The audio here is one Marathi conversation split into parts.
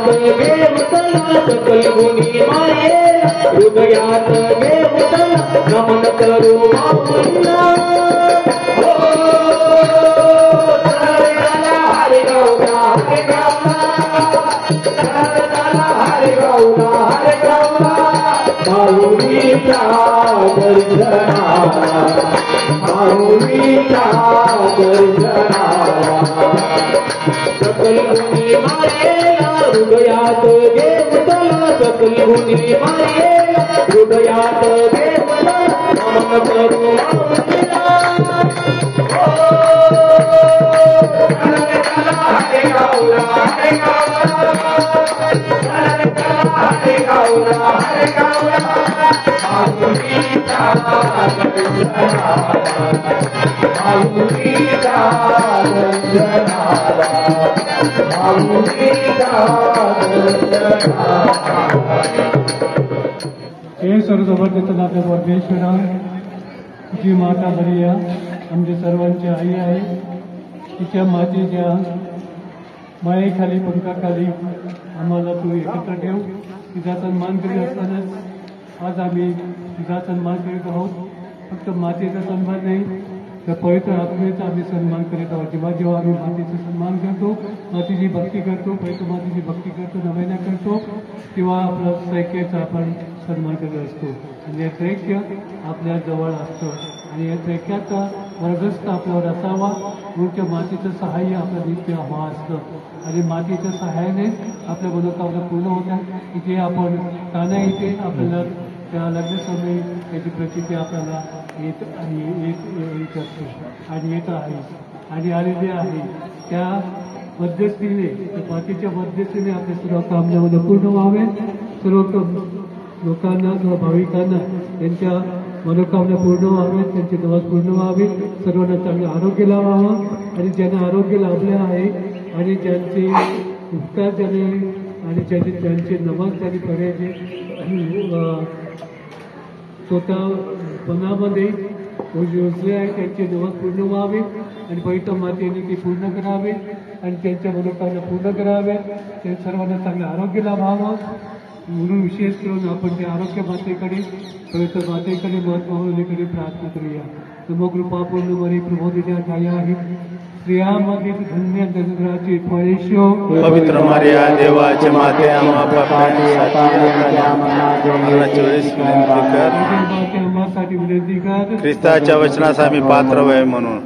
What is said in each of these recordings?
हृदयात घेतला सकल गुणी मायेला हृदयात घेतला नमन करू माऊलीला हरे गौरा हरे गौरा हरे गौरा हरे गौरा माऊलीचा दर्शनाला माऊलीचा दर्शनाला सकल गुणी मायेला हृदयात घेतला सकल गुणी मायेला हृदयात घेतला नमन करू माऊलीला हरे गौरा हरे गौरा हरे गौरा हरे गौरा माऊलीचा दर्शनाला माऊलीचा दर्शनाला माऊलीचा दर्शनाला। हे सर्वजबरदस्त आपल्या परमेश्वरा जी माता मरिया आमच्या सर्वांची आई आहे तिच्या मातेच्या मायेखाली पंखाखाली आम्हाला तू एकत्र ठेव तिचा सन्मान करीत असतानाच आज आम्ही तिचा सन्मान करीत आहोत फक्त मातेचा सन्मान नाही तर पवित्र आत्मेचा आम्ही सन्मान करीत आहोत जेव्हा जेव्हा आम्ही मातेचा सन्मान करतो मातेची भक्ती करतो पवित्र मातेची भक्ती करतो नवेना करतो तेव्हा आपला सैक्याचा आपण सन्मान करत असतो म्हणजे त्रैक्य आपल्या जवळ असतं आणि या त्रैक्याचा वर्गस्थ आपल्यावर असावा मूळच्या मातेचं सहाय्य आपल्या नित्य हवं असतं आणि मातेच्या सहाय्याने आपल्या मनोकामना पूर्ण होतात इथे आपण ताना इथे आपल्याला त्या लग्नसमयी त्याची प्रचिती आपल्याला येत असते आणि येत आहे आणि आलेली आहे त्या मध्यस्थीने त्या मातेच्या मध्यस्थीने आपल्या सर्व कामनामध्ये पूर्ण व्हावे सर्व लोकांना किंवा भाविकांना त्यांच्या मनोकामना पूर्ण व्हावेत त्यांचे नवस पूर्ण व्हावे सर्वांना चांगलं आरोग्य लावावं आणि ज्यांना आरोग्य लाभले आहे आणि ज्यांचे उपकार झाले आणि ज्यांचे नवस त्यांनी करायचे स्वतः मनामध्ये योजले आहे त्यांचे नवस पूर्ण व्हावे आणि पवित्र मातेने ते पूर्ण करावे आणि त्यांच्या मनोकामना पूर्ण कराव्या त्या सर्वांना चांगलं आरोग्य लाभावं म्हणून विशेष करून आपण त्या आरोग्य मातेकडे पवित्र मातेकडे महात्मावलीकडे प्रार्थना करूया नमो कृपा पूर्ण मरी प्रबोधिता छाया आहे स्त्रियांमध्ये धन्य धनुराची फळेशो पवित्र मारिया देवाचे माते आम्हासाठी विनंती कर ख्रिस्ताच्या वचनास आम्ही पात्र व्हावे म्हणून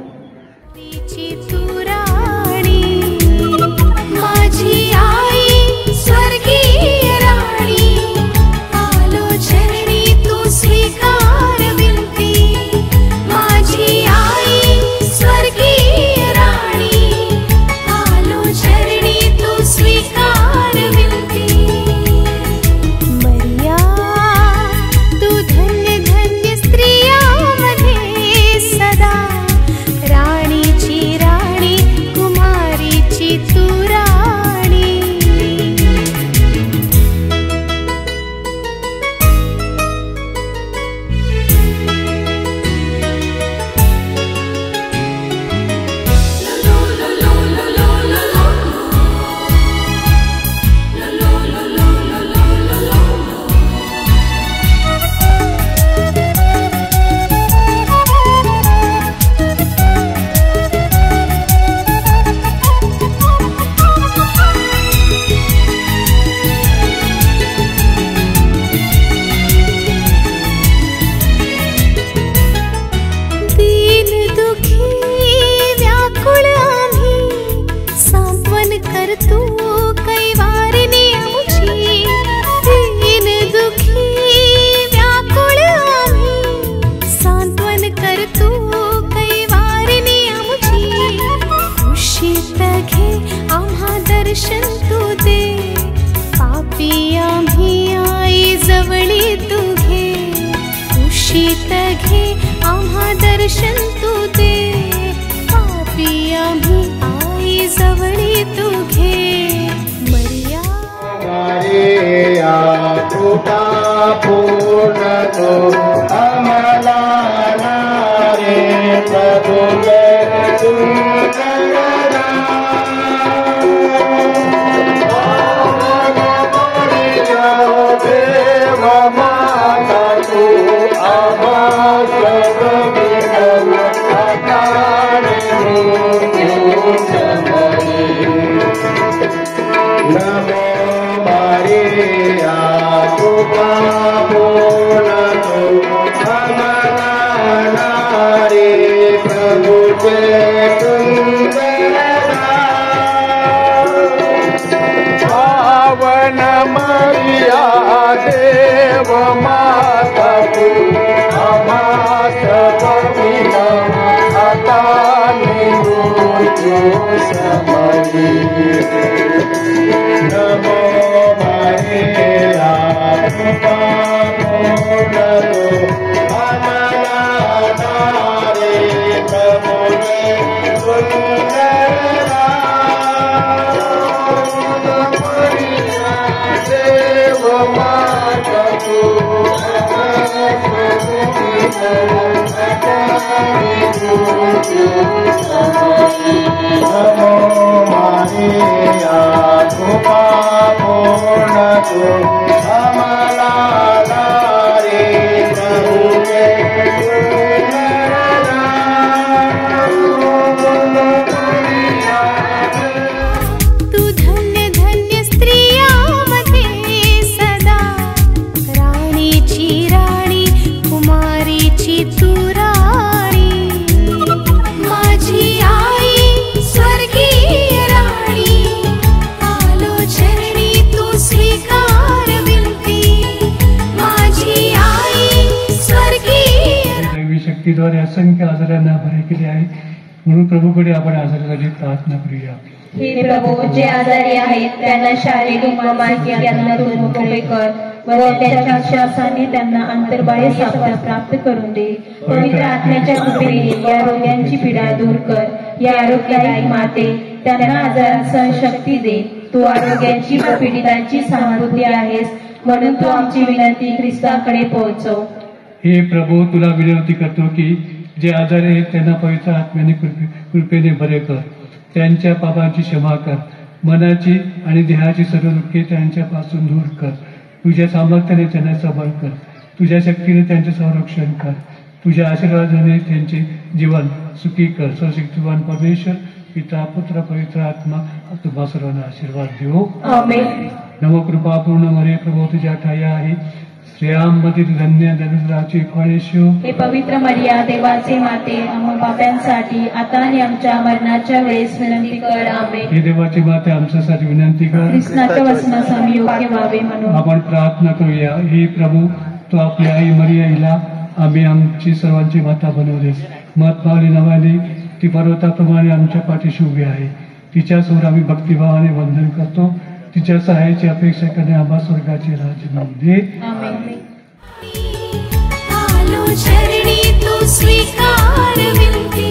पावन मरिया देव माता तू आम्हास पवित्र आता निवृत्ती समरी नमो मारिया कृपा नमो मारिया कृपा पूर्ण तू आम्हाला रे प्रभुवे तू धन्य धन्य स्त्रियांमध्ये सदा राणीची राणी कुमारीची तू राणी माझी आई स्वर्गीय राणी आलो चरणी तू स्वीकार विनती माझी आई स्वर्गीय दैवी शक्तीद्वारे असंख्य आजारांना बरे केले आहे म्हणून प्रभूकडे आपण आजारासाठी प्रार्थना करूया. हे प्रभू जे आजारी आहेत त्यांना शारीरिक व मानसिक ज्ञानातून मोकळे कर व त्यांच्या श्वासाने त्यांना अंतर्बाह्य सामर्थ्य प्राप्त करून दे. पवित्र आत्म्याच्या कृपेने या रोग्यांची पीडा दूर कर. या आरोग्यदायी माते त्यांना आजारांसह शक्ती दे. तू आरोग्याची व पीडितांची सहानुभूती आहेस म्हणून तू आमची विनंती ख्रिस्ताकडे पोहोचव. हे प्रभू तुला विनंती करतो की जे आजारी आहेत त्यांना पवित्र आत्म्याने कृपेने बरे कर. त्यांच्या पापांची क्षमा कर. मनाची आणि देहाची सर्व दुःखे त्यांच्यापासून दूर कर. तुझ्या सामर्थ्याने त्यांना सबळ कर. तुझ्या शक्तीने त्यांचे संरक्षण कर. तुझ्या आशीर्वादाने त्यांचे जीवन सुखी कर. सर्वशक्तिवान परमेश्वर पिता पुत्र पवित्र आत्मा तुम्हा सर्वांना आशीर्वाद देऊ. आमेन. नमो कृपा पूर्ण मरे प्रभू तुझ्या ठाया आहे श्रेयांमध्ये धन्य दरिद्राची फळेशो. हे पवित्र मरिया देवाचे माते आम्हा पाप्यांसाठी आता आणि आमच्या मरणाच्या वेळेस विनंती कर. आमेन. हे देवाची माते आमच्यासाठी विनंती कर. कृष्णाच्या वचनास आम्ही योग्य व्हावे म्हणून आपण प्रार्थना करूया. हे प्रभू तो आपल्या आई मरिया हिला आम्ही आमची सर्वांची माता बनवलेस. मत पावली नावाने ती पर्वताप्रमाणे आमच्या पाठीशी उभी आहे. तिच्यासमोर आम्ही भक्तिभावाने वंदन करतो. तिच्या सहाय्याची अपेक्षा करणे आम्हा स्वर्गाचे राज्य मिळू दे. आमेन. आलो चरणी तू स्वीकार विनती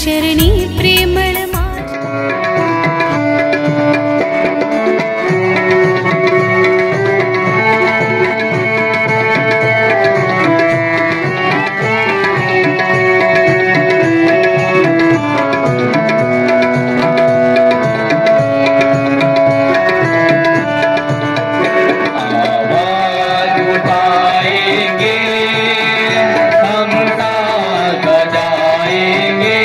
चरणी प्रेमळ हम सा गजाएंगे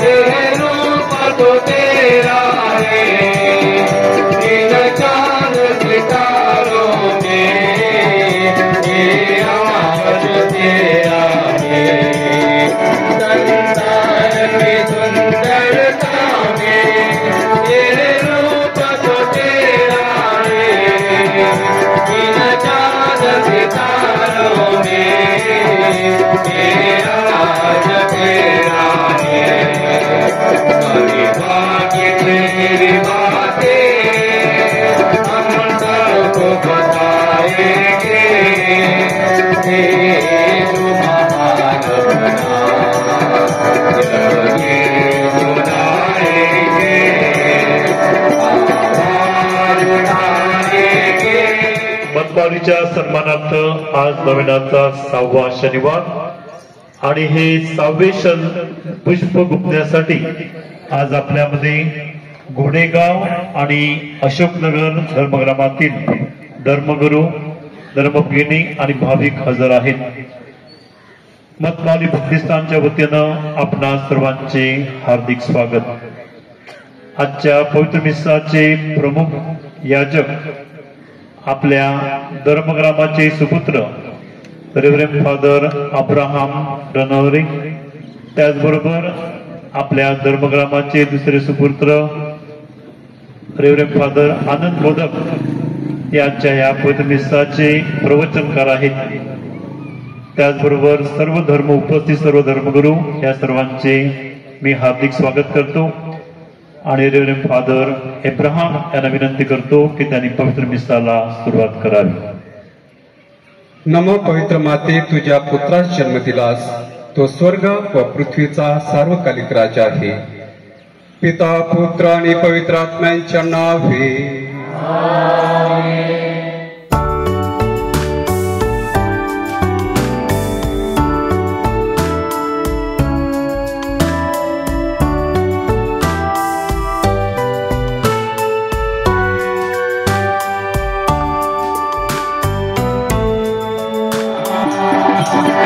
ये रूप तो तेरा है, इन चांद सितारों में ये आवाज तेरा है। संसार की सुंदरता में ये रूप तो तेरा है, इन चांद सितारों में ये आवाज तेरा है। कभी भाग्य तेरी बातें हम सबको बताएंगे, तू महान बना ये सुनाएंगे, आवाज उठाएंगे। मतदारीच्या सन्मानार्थ आज नवीनाचा 6वा शनिवार आणि हे 6वे पुष्प गुंफण्यासाठी आज आपल्यामध्ये घोडेगाव आणि अशोकनगर धर्मग्रामातील धर्मगुरू, धर्मभगिनी आणि भाविक हजर आहेत। मतमाली भक्तिस्थानच्या वतीनं आपणा सर्वांचे हार्दिक स्वागत। आजच्या पवित्र मिसाचे प्रमुख याजक आपल्या धर्मग्रामाचे सुपुत्र रेव्हरंड फादर अब्राहम डनवरे, त्याचबरोबर आपल्या धर्मग्रामाचे दुसरे सुपुत्र रेव्हरंड फादर आनंद मोदक यांच्या या पवित्र मिसाचे प्रवचनकार आहेत। त्याचबरोबर सर्व धर्म उपस्थित सर्व धर्मगुरू या सर्वांचे मी हार्दिक स्वागत करतो आणि रेव्हरंड फादर अब्राहम यांना विनंती करतो की त्यांनी पवित्र मिसाला सुरुवात करावी। नमो पवित्र माते, तुझ्या पुत्रास जन्म दिलास, तो स्वर्ग व पृथ्वीचा सार्वकालिक राजा आहे। पिता, पुत्र आणि पवित्र आत्म्यांच्या नावे आमेन।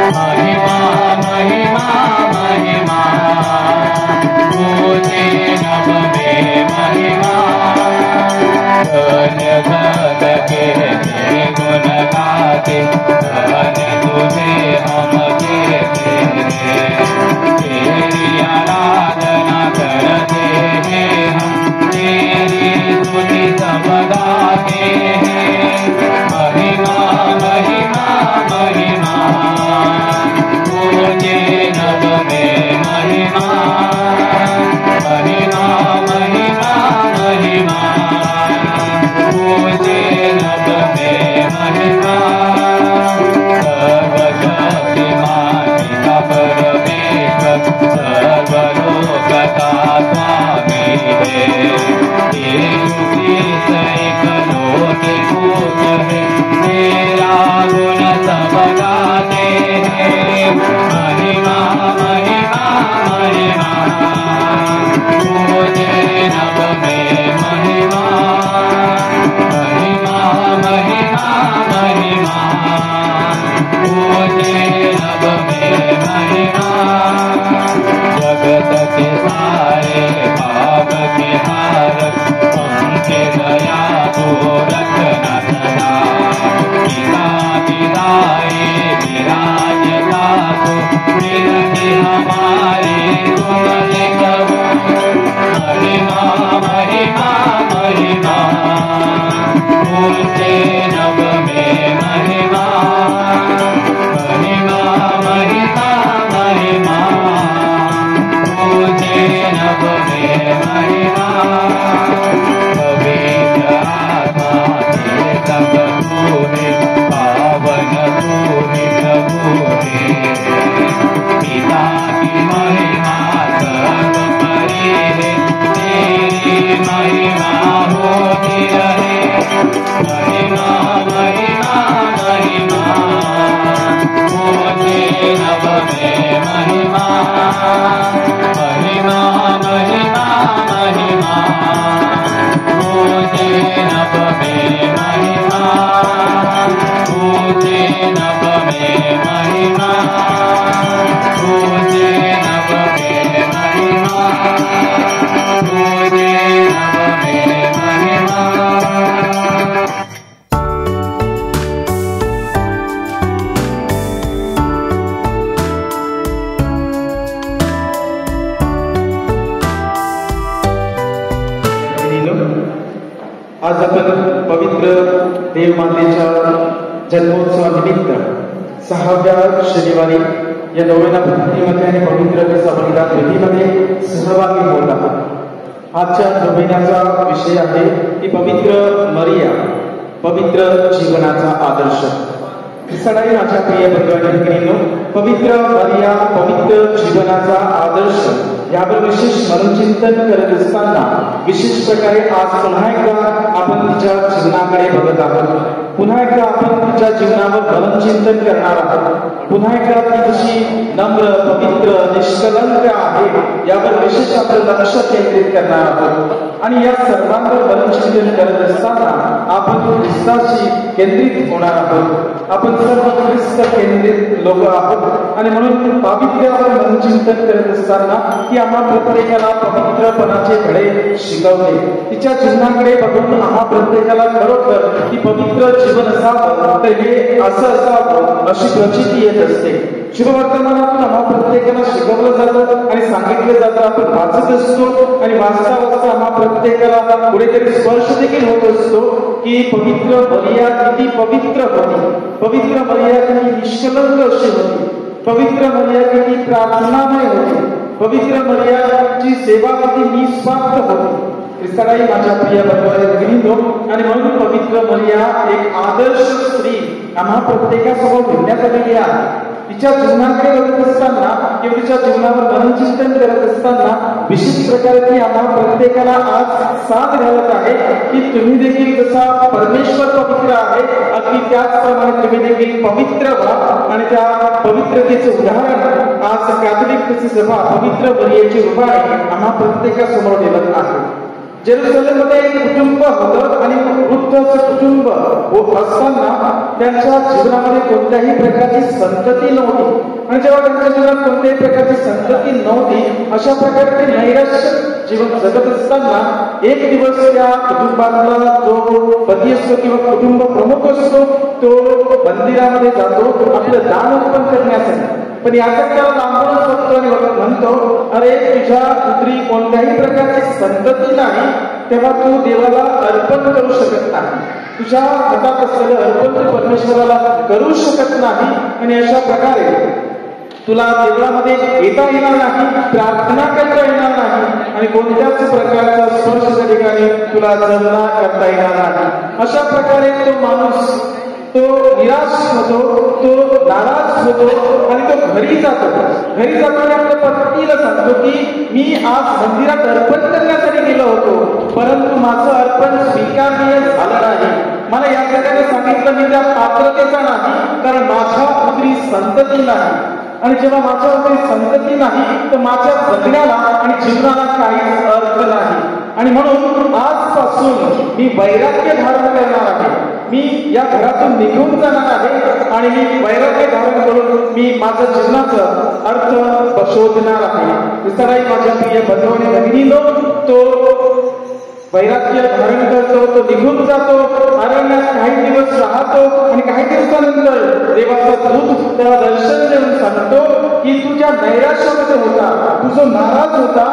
महिमा महिमा महिमा तुझे नभ में महिमा, धन्य के गुण गाते, धन्य तुझे हम देते हैं। तेरी आराधना करते हैं हम, तेरी स्तुति सब गाते हैं। महिमा महिमा महिमा तुझे नभ में महिमा, महिमा महिमा महिमा तुझे नभ में महिमा। सर्वशक्तिमान पिता परमेश्वर, सर्वलोक का स्वामी है। यीशु क्रिस्त एकलौते पुत्र है, तेरा गुण सब गाते हैं। महिमा महिमा महिमा तुझे नभ में महिमा, महिमा महिमा महिमा तुझे नभ में महिमा। जगत के सारे पाप के हारक, उनके दया को रखना सदा। पिता पिताए विराजता को मिलके हमारे तुमने कहो। महिमा महिमा महिमा तुझे नभ में महिमा, महिमा महिमा महिमा तुझे नभ में महिमा। पवित्र आत्मा के सब तूने, पावन तूने प्रभु है। पिता की महिमा सर्वोपरि है, तेरी महिमा होती रहे। महिमा महिमा महिमा तुझे नभ में महिमा, महिमा महिमा महिमा तुझे नभ में महिमा, तुझे नभ में महिमा, तुझे नभ में महिमा। आज आपण पवित्र देवमातेच्या जन्मोत्सवानिमित्त 6व्या शनिवारी या नोवेना पद्धतीमध्ये आणि पवित्र बलिदान विधीमध्ये सहभागी होत आहोत। आजच्या नोवेनाचा विषय आहे की पवित्र मरिया, पवित्र जीवनाचा आदर्श। सगळ्या माझ्या प्रिय बंधूंनो, पवित्र मरिया, पवित्र जीवनाचा आदर्श यावर विशेष मनोचिंतन करत असताना विशेष प्रकारे आज पुन्हा एकदा आपण तिच्या जीवनाकडे बघत आहोत। पुन्हा एकदा आपण तिच्या जीवनावर मनोचिंतन करणार आहोत। पुन्हा एकदा ती कशी नम्र, पवित्र, निष्कलंक आहे यावर विशेष आपलं लक्ष केंद्रित करणार आहोत। आणि या सर्वांवर मनोचिंतन करत असताना आपण ख्रिस्ताशी केंद्रित होणार आहोत। आपण सर्व ख्रिस्त केंद्रित लोक आहोत आणि म्हणून पावित्र्यावर मनोचिंतन करत असताना ती आम्हा प्रत्येकाला पवित्रपणाचे धडे शिकवते। तिच्या जीवनाकडे बघून आम्हा प्रत्येकाला खरोखर की पवित्र जीवन असावं तर हे असं असावं अशी प्रचिती येत असते। शुभवर्तमानातून आम्हा प्रत्येकाला शिकवलं जातं आणि सांगितलं जातं। आपण वाचत असतो आणि वाचता वाचता आम्हा प्रत्येकाला कुठेतरी स्पर्श देखील होत असतो की पवित्र मरिया किती पवित्र होती, पवित्र मरिया किती निष्कलंक अशी होती, पवित्र मरिया किती प्रार्थनामय होती, पवित्र मरियाची सेवा किती निस्वार्थ होती। ख्रिस्ताई माझ्या प्रिय बंधूंनो, आणि म्हणून पवित्र मरिया एक आदर्श स्त्री आम्हा प्रत्येकासमोर ठेवण्यात आलेली आहे। तिच्या जीवनाकडे बघत असताना किंवा तिच्या जीवनावर मनोचिंतन करत असताना विशेष प्रकारे ती आम्हा प्रत्येकाला आज साथ घालत आहे की तुम्ही देखील जसा परमेश्वर पवित्र आहे अगदी त्याचप्रमाणे तुम्ही देखील पवित्र व्हा। आणि त्या पवित्रतेचे उदाहरण आज कॅथोलिक सभा पवित्र मरियेची उपाय आम्हा प्रत्येकासमोर ठेवत आहे। जेरुसलेम मध्ये एक कुटुंब होतं आणि वृद्ध कुटुंब असताना त्यांच्या जीवनामध्ये कोणत्याही प्रकारची संतती नव्हती। आणि जेव्हा त्यांच्या जीवनात कोणत्याही प्रकारची संतती नव्हती अशा प्रकारे ते नैराश्य जीवन जगत असताना एक दिवस त्या कुटुंबातला जो पती असतो किंवा कुटुंब प्रमुख असतो तो मंदिरामध्ये जातो आपलं दान उत्पन्न करण्यासाठी। पण याचा त्याला लांबूनच बघतो आणि म्हणतो, अरे तुझ्या पुत्री कोणत्याही प्रकारची संतती नाही तेव्हा तू देवाला अर्पण करू शकत नाही, तुझ्या हातात असलेलं अर्पण परमेश्वराला करू शकत नाही। आणि अशा प्रकारे तुला देवळामध्ये येता येणार नाही, प्रार्थना करता येणार नाही आणि कोणत्याच प्रकारचा स्पर्श त्या ठिकाणी तुला जमना करता येणार नाही। अशा प्रकारे तो माणूस तो निराश होतो, तो नाराज होतो आणि तो घरी जातो। घरी जाताना आपल्या पत्नीला सांगतो की मी आज मंदिरात अर्पण करण्यासाठी गेलो होतो परंतु माझं अर्पण स्वीकारनीय झालं नाही। मला या ठिकाणी सांगितलं मी त्या पात्रतेचा नाही कारण माझ्या पुत्री संतती नाही। आणि जेव्हा माझ्या पुत्री संतती नाही तर माझ्या जगण्याला आणि जीवनाला काहीच अर्थ नाही। आणि म्हणून आजपासून मी वैराग्य धारण करणार आहे, मी या घरातून निघून जाणार आहे आणि मी वैराग्य धारण करून मी माझ्या जीवनाचा अर्थ शोधणार आहे। सराई माझ्या प्रिय बंधू आणि भगिनींनो, तो वैराग्य धारण करतो, तो निघून जातो, अरण्यात काही दिवस राहतो आणि काही दिवसानंतर देवाचा दूत त्याला दर्शन देऊन सांगतो की तुझ्या नैराश्यामध्ये होता, तू जो नाराज होता,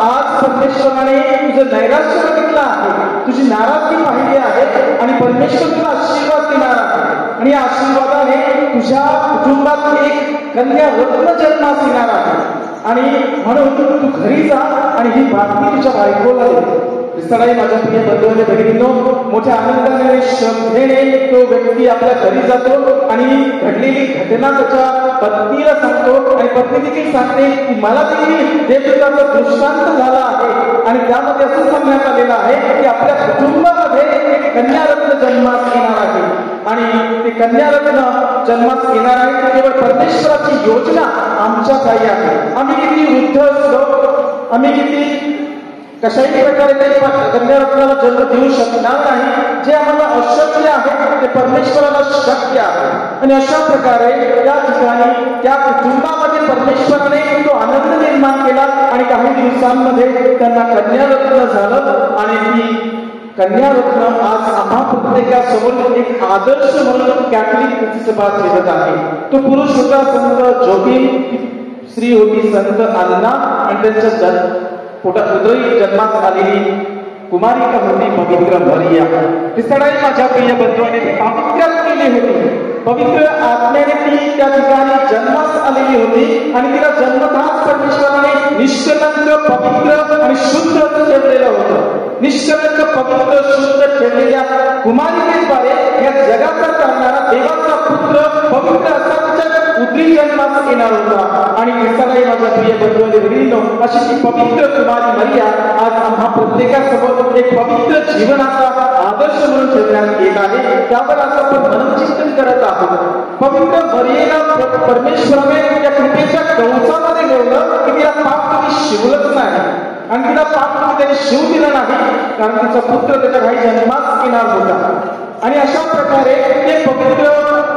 आज परमेश्वराने तुझं नैराश्य बघितलं आहे, तुझी नाराजगी पाहिली आहे आणि परमेश्वर तुला आशीर्वाद देणार आहे। आणि या आशीर्वादाने तुझ्या कुटुंबात एक कन्या रत्न जन्मास येणार आहे आणि म्हणून तू घरी जा आणि ही बातमी तुझ्या बायकोला दे। सगळ्या माझ्या प्रिय बंधू आणि भगिनींनो, मोठ्या आनंदाने श्रद्धेने तो व्यक्ती आपल्या घरी जातो आणि घडलेली घटना त्याच्या पत्नीला सांगतो आणि पत्नी देखील सांगते की मला देखील देवदूताचा दृष्टांत झाला आहे आणि त्यामध्ये असं सांगण्यात आलेलं आहे की आपल्या कुटुंबामध्ये एक कन्यारत्न जन्मास येणार आहे आणि ते कन्यारत्न जन्मास येणार आहे ते केवळ परमेश्वराची योजना आमच्या काही आहे। आम्ही किती वृद्ध असलो, आम्ही किती कशाही प्रकारे ते कन्यारत्नाला जन्म देऊ शकणार नाही, जे आम्हाला अशक्य आहे ते परमेश्वराला शक्य आहे। आणि अशा प्रकारे त्या ठिकाणी त्या कुटुंबामध्ये परमेश्वराने तो आनंद निर्माण केला आणि काही दिवसांमध्ये त्यांना कन्यारत्न झालं आणि ती कन्यारत्न आज आम्हा प्रत्येकासमोर एक आदर्श म्हणून कॅथोलिक सभा ठेवत आहे। तो पुरुष होता संत जोगीन, स्त्री होती संत अन्ना आणि त्यांच्या पोटात हृदय जन्मात आलेली कुमारिका होती पवित्र मरिया. ती सडाई माझ्या प्रिय बंधूने पावित्र्यात केली होती. पवित्र आत्म्याने ती त्या ठिकाणी जन्मास आलेली होती आणि तिला जन्मताच परमेश्वराने निष्कलंक पवित्र आणि शुद्ध ठेवलेलं होतं. निष्कलंक पवित्र शुद्ध ठेवलेल्या कुमारिकेद्वारे या जगाचा करणारा देवाचा पुत्र पवित्र असा तिच्या उतरी जन्मास येणार होता. आणि ख्रिस्तालाही माझ्या प्रिय बंधूंनी बघितलो अशी ती पवित्र कुमारी मरिया आज आम्हा प्रत्येकासमोर एक पवित्र जीवनाचा आदर्श म्हणून ठेवण्यात येत आहे. त्यावर आज आपण मनचिंतन करत आहोत. पवित्र मरियेला परमेश्वराने त्या कृपेच्या कवचामध्ये ठेवलं की तिला पाप कधी शिवलंच नाही आणि तिला पाप कधी त्याने शिव दिलं नाही, कारण तिचा पुत्र त्याच्या काही जन्मास येणार होता. आणि अशा प्रकारे ते पवित्र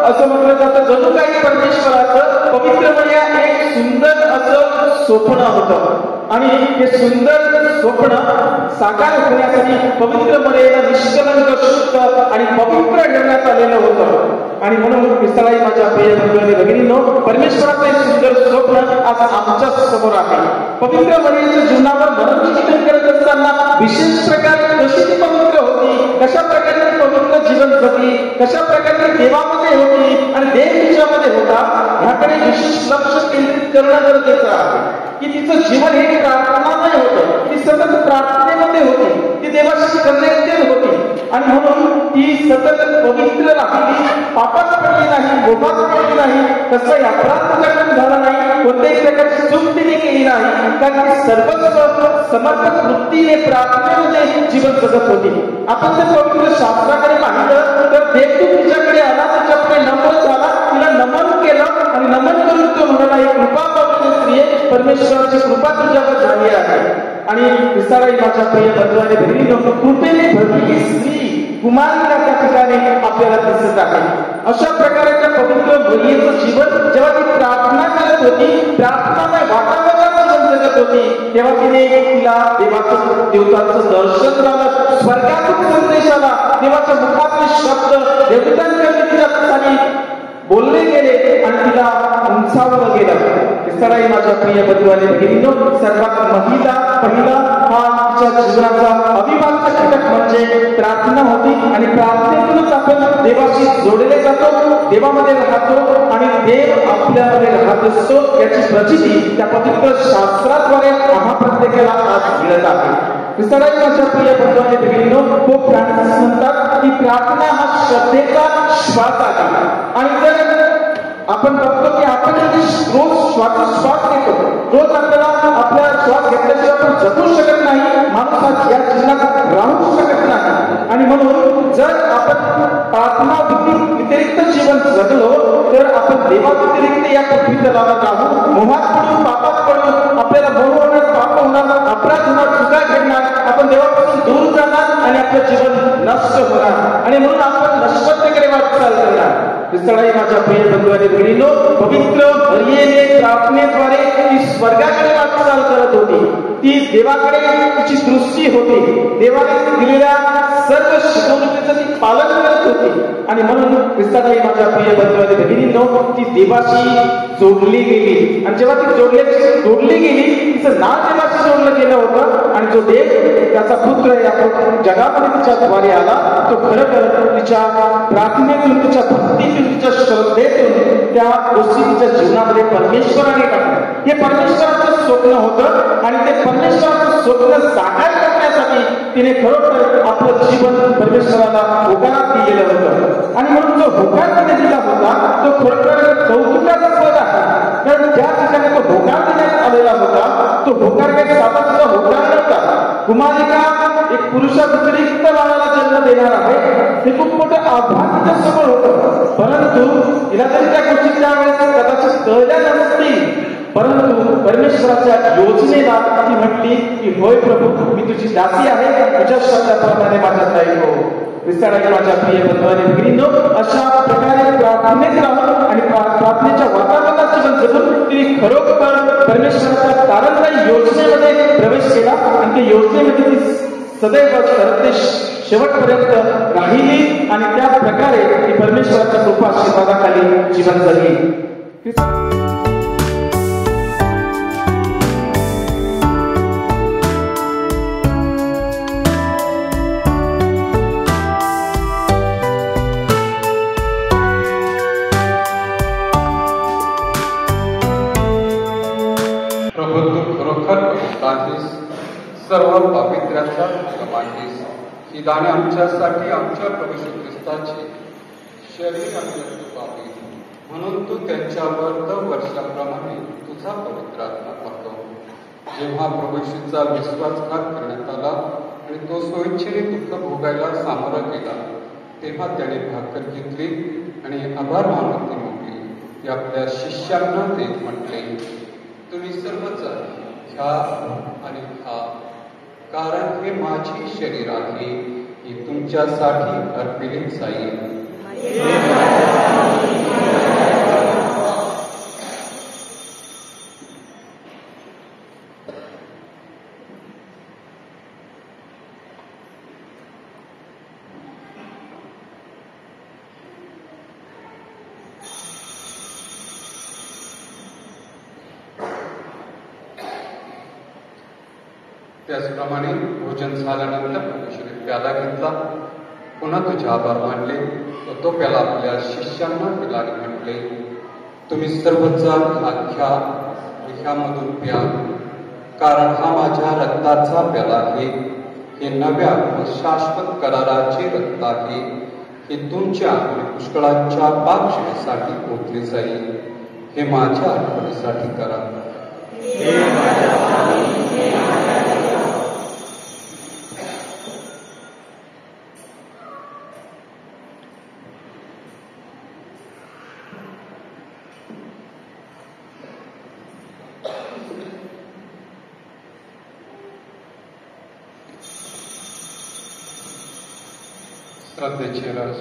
असं म्हटलं जातं जणू काही परमेश्वराचं पवित्र मरिया एक सुंदर असं स्वप्न होतं आणि हे सुंदर स्वप्न साकार होण्यासाठी पवित्र मरियेला निष्कलंक शुद्ध आणि पवित्र ठेवण्यात आलेलं होतं. आणि म्हणून ख्रिस्तालाही माझ्या प्रिय बंधूंनी भगिनींनो परमेश्वराचं एक सुंदर स्वप्न आज आमच्या समोर आहे. पवित्र मरियेच्या जीवनावर मनचिंतन करत असताना विशेष प्रकारे कशी ती पवित्र होती, कशा प्रकारे ती पवित्र जीवन जगली, कशा प्रकारे देवामध्ये होती आणि देव तिच्यामध्ये होता, ह्याकडे विशेष लक्ष केंद्रित करणं गरजेचं आहे. की तिचं जीवन हे प्रार्थनामय होतं, ती सतत प्रार्थनेमध्ये होती, ती देवाशी कनेक्टेड होती आणि म्हणून ती सतत पवित्र राहिली, पापात पडली नाही, मोहात पडली नाही, कसलाही अपराध तिच्याकडून झाला नाही, कोणत्याही प्रकारची चूक तिने केली नाही, कारण ती सर्वस्व समर्पक वृत्तीने प्रार्थनेमध्ये जीवन जगत होती. आपण जर पवित्र शास्त्राकडे पाहिलं तर देवदूत तिच्याकडे आला, तिच्याकडे नम्र झाला, तिला नमन केलं आणि नमन करून तो म्हणाला एक कृपा पावलेली स्त्रिये, परमेश्वराची कृपा तुझ्यावर झाली आहे. आणि ख्रिस्तालाही माझ्या प्रिय बंधूंनी बहिणींनो कृपेने भरलेली स्त्री कुमारिका त्या ठिकाणी आपल्याला दिसत आहे. अशा प्रकारे त्या पवित्र मरियेचं जीवन जेव्हा ती प्रार्थना करत होती, प्रार्थनामय वातावरणात जीवन जगत होती, तेव्हा तिला देवाचं देवताचं दर्शन झालं, स्वर्गातून संदेश आला, देवाच्या मुखातले शब्द देवतांकडे तिच्यासाठी बोलले गेले आणि तिला उंचावलं गेलं. ख्रिस्तालाही माझ्या प्रिय बंधूंनी बहिणींनो सर्वात पहिला हा तिच्या जीवनाचा अविभाज्य घटक म्हणजे प्रार्थना होती आणि प्रार्थनेतूनच आपण देवाशी जोडले जातो, देवामध्ये राहतो आणि देव आपल्यामध्ये राहत असतो याची प्रचिती त्या पवित्र शास्त्राद्वारे आम्हा प्रत्येकाला आज मिळत आहे. ख्रिस्तालाही माझ्या प्रिय बंधूंनी बहिणींनो पोप फ्रान्सिस म्हणतात की प्रार्थना हा श्रद्धेचा श्वास आहे. आणि जर आपण बघतो की आपण रोज श्वास घेतो, रोज आपल्याला आपल्या श्वास घेतल्याशिवाय आपण जगू शकत नाही, माणूस आज या जीवनात राहू शकत नाही. आणि म्हणून जर आपण प्रार्थना व्यतिरिक्त जीवन जगलो तर आपण देवा व्यतिरिक्त या पृथ्वी तलावात राहू, मोहात पडू, पापात पडू, आपल्याला मोह होणार, पाप होणार, अपराध होणार, चुका घडणार, आपण देवापासून दूर जाणार आणि आपलं जीवन नष्ट होणार आणि म्हणून आपण नश्वरतेकडे वाटचाल करणार. ख्रिस्तालाही माझ्या प्रिय बंधूंनी बहिणींनो पवित्र मरियेने प्रार्थनेद्वारे ती स्वर्गाकडे वाटचाल करत होती, ती देवाकडे तिची दृष्टी होती, देवाने दिलेल्या सर्व शिकवणुकीचं ती पालन करत होती. आणि म्हणून ख्रिस्तालाही माझ्या प्रिय बंधूंनी बहिणींनो ती देवाशी जोडली गेली आणि जेव्हा ती जोडली गेली तिचं नाव देवाशी जोडलं गेलं होतं आणि जो देव त्याचा पुत्र या जगामध्ये तिच्या द्वारे आला तो खरं तिच्या प्रार्थनेतून, तिच्या भक्तीतून, तिच्या श्रद्धेतून त्या गोष्टी तिच्या जीवनामध्ये परमेश्वराने टाकल्या. हे परमेश्वराचं स्वप्न होतं आणि ते परमेश्वराचं स्वप्न साकार करण्यासाठी तिने खरोखर आपलं जीवन परमेश्वराला होकार दिलेलं होतं. आणि म्हणून जो होकार तिने दिला होता तो खरोखर कौतुकाचा पद आहे, कारण ज्या ठिकाणी तो होकार देण्यात आलेला होता तो होकार काही साधा सुद्धा होकार नव्हता. कुमारिका एक पुरुषा व्यतिरिक्त बाळाला जन्म देणार आहे हे खूप मोठं आव्हान तिच्या समोर होतं. परंतु तिला तरी त्या गोष्टी त्यावेळेस कदाचित कळल्या नसतील, परंतु परमेश्वराच्या योजनेला ती म्हटली की होय प्रभू मी तुझी दासी आहे, तुझ्या शब्दाप्रमाणे माझ्यात ऐको. ख्रिस्तालाही माझ्या प्रिय बंधूंनी बहिणींनो अशा प्रकारे प्रार्थनेत राहून आणि प्रार्थनेच्या वातावरणात जीवन जगून तिने खरोखर परमेश्वराच्या तारणदायी योजनेमध्ये प्रवेश केला आणि त्या योजनेमध्ये ती सदैव सरते शेवटपर्यंत राहिली आणि त्या प्रकारे ती परमेश्वराच्या कृपा आशीर्वादाखाली जीवन जगली. आहेस, सर्व पावित्र्याचा संगम आहेस. ही दाने आमच्यासाठी आमच्या प्रभू श्री ख्रिस्ताची शरीर आणि रक्त पावेल, म्हणून तू त्यांच्यावर दरवर्षाप्रमाणे तुझा पवित्र आत्मा पाठव. जेव्हा प्रभू येशूचा विश्वासघात करण्यात आला आणि तो स्वइच्छेने दुःख भोगायला सामोरा गेला, तेव्हा त्याने भाकर घेतली आणि आभार मानून ती मोडली. ती आपल्या शिष्यांना देत म्हटले, तुम्ही सर्वजण घ्या आणि खा, कारण हे माझे शरीर आहे, हे तुमच्यासाठी अर्पिले जाईल. त्याचप्रमाणे भोजन झाल्यानंतर प्रभूने प्याला घेतला, पुन्हा तुझे आभार मानले व तो प्याला आपल्या शिष्यांना दिला आणि म्हटले, तुम्ही सर्वजण हा घ्या, ह्यामधून प्या, कारण हा माझ्या रक्ताचा प्याला आहे. हे नव्या व शाश्वत कराराचे रक्त आहे. हे तुमच्या आणि पुष्कळांच्या पापक्षेसाठी ओतले जाईल. हे माझ्या आठवणीसाठी करा. श्रद्धेचे रस.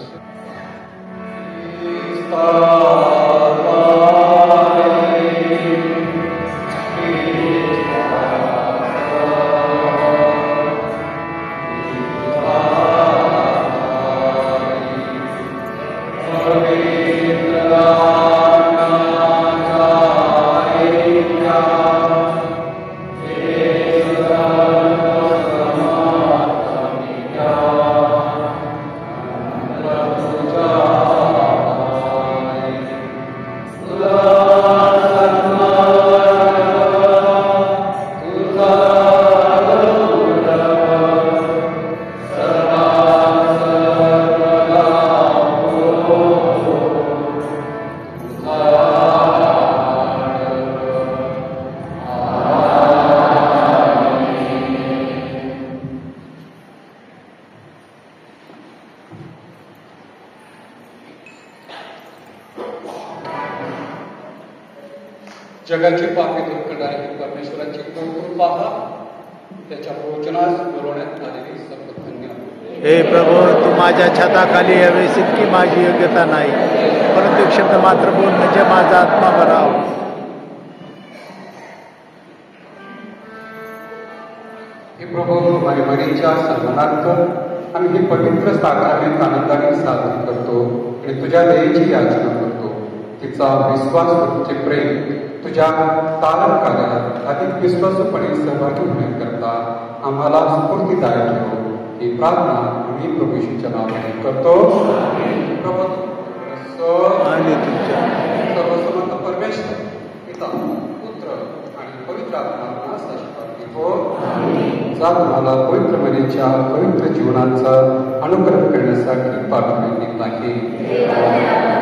जगाची पापी दूर करणारे परमेश्वराची कृपा पहा. त्याच्या भोजनास बोलवण्यात आलेली सर्व धन्य. हे प्रभू, तू माझ्या छताखाली यावेस इतकी माझी योग्यता नाही, परंतु शब्द मात्र बोल म्हणजे माझा आत्मा बरा हो. हे प्रभू, मरीच्या सन्मानार्थ आम्ही हे पवित्र साखराने आनंदाने साजरे करतो आणि तुझ्या दयेची याचना करतो. तिचा विश्वास प्रेम तुझ्या तारण कार्यात अधिक विश्वासपणे सहभागी होण्याकरता आम्हाला स्फूर्तीदायक ठेव. ही प्रार्थना आम्ही प्रभू येशूच्या नावाने करतो. प्रभू सर्वसमर्थ परमेश्वर पिता, पुत्र आणि पवित्र आत्मा हो. तुम्हाला पवित्र मनेच्या पवित्र जीवनाचा अनुकरण करण्यासाठी पाठवले आहे.